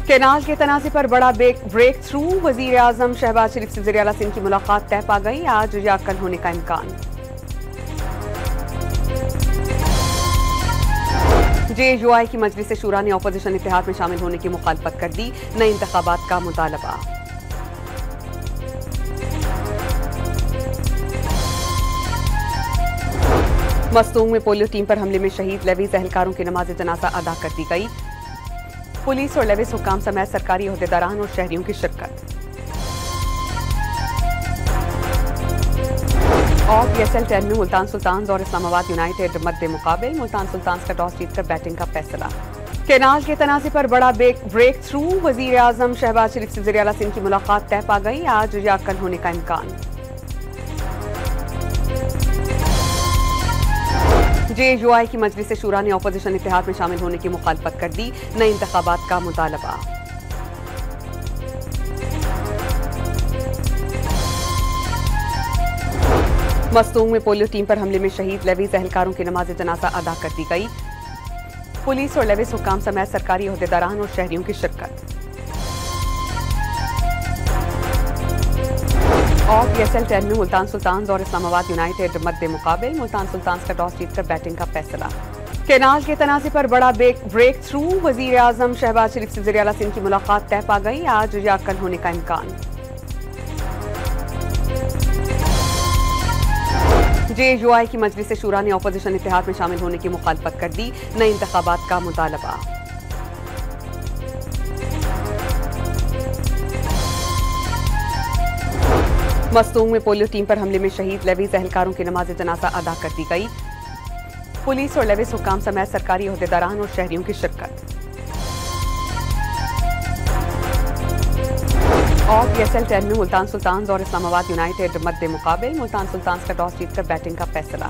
Canal के तनाज़े पर बड़ा ब्रेक थ्रू। वज़ीर आज़म शहबाज शरीफ से ज़रिए आला सिंध की मुलाकात तय पा गई। आज या कल होने का इम्कान। JUI की मजलिस शूरा ने अपोजिशन इत्तेहाद में शामिल होने की मुखालफत कर दी। नए इंतखाबात का मुतालबा। मस्तूंग में पोलियो टीम पर हमले में शहीद लेवीज एहलकारों की नमाज जनाजा अदा कर दी गई। पुलिस और लेवीज हुक्काम समेत सरकारी अहदेदारान और शहरियों की शिरकत। और PSL 10 में मुल्तान सुल्तान्स और इस्लामाबाद यूनाइटेड मद्दे मुकाबिल। मुल्तान सुल्तान्स का टॉस जीतकर बैटिंग का फैसला। केनाल के तनाज़े पर बड़ा ब्रेक थ्रू। वज़ीर आज़म शहबाज शरीफ से ज़रिए आला सिंध की मुलाकात तय पा गई। आज या कल होने का इम्कान। JUI की मजलिस शूरा ने अपोजिशन इत्तेहाद में शामिल होने की मुखालफत कर दी। नए इंतखाबात का मुतालबा। मस्तूंग में पोलियो टीम पर हमले में शहीद लेवीज एहलकारों की नमाज जनाजा अदा कर दी गई। पुलिस और लेवीज हुक्काम समेत सरकारी अहदेदारान और शहरियों की शिरकत। और PSL 10 में मुल्तान सुल्तान्स और इस्लामाबाद यूनाइटेड मद्दे मुकाबिल। मुल्तान सुल्तान्स का टॉस जीतकर बैटिंग का फैसला। केनाल के तनाज़े पर बड़ा ब्रेक थ्रू। वज़ीर आज़म शहबाज शरीफ से ज़रिए आला सिंध की मुलाकात तय पा गई। आज या कल होने का इम्कान। JUI की मजलिस शूरा ने अपोजिशन इत्तेहाद में शामिल होने की मुखालफत कर दी। नए इंतखाबात का मुतालबा। मस्तूंग में पोलियो टीम पर हमले में शहीद लेवीज एहलकारों की नमाज जनाजा अदा कर दी गई। पुलिस और लेवीज हुक्काम समेत सरकारी अहदेदारान और शहरियों की शिरकत। और PSL 10 में मुल्तान सुल्तान्स और इस्लामाबाद यूनाइटेड मद्दे मुकाबिल। मुल्तान सुल्तान्स का टॉस जीतकर बैटिंग का फैसला।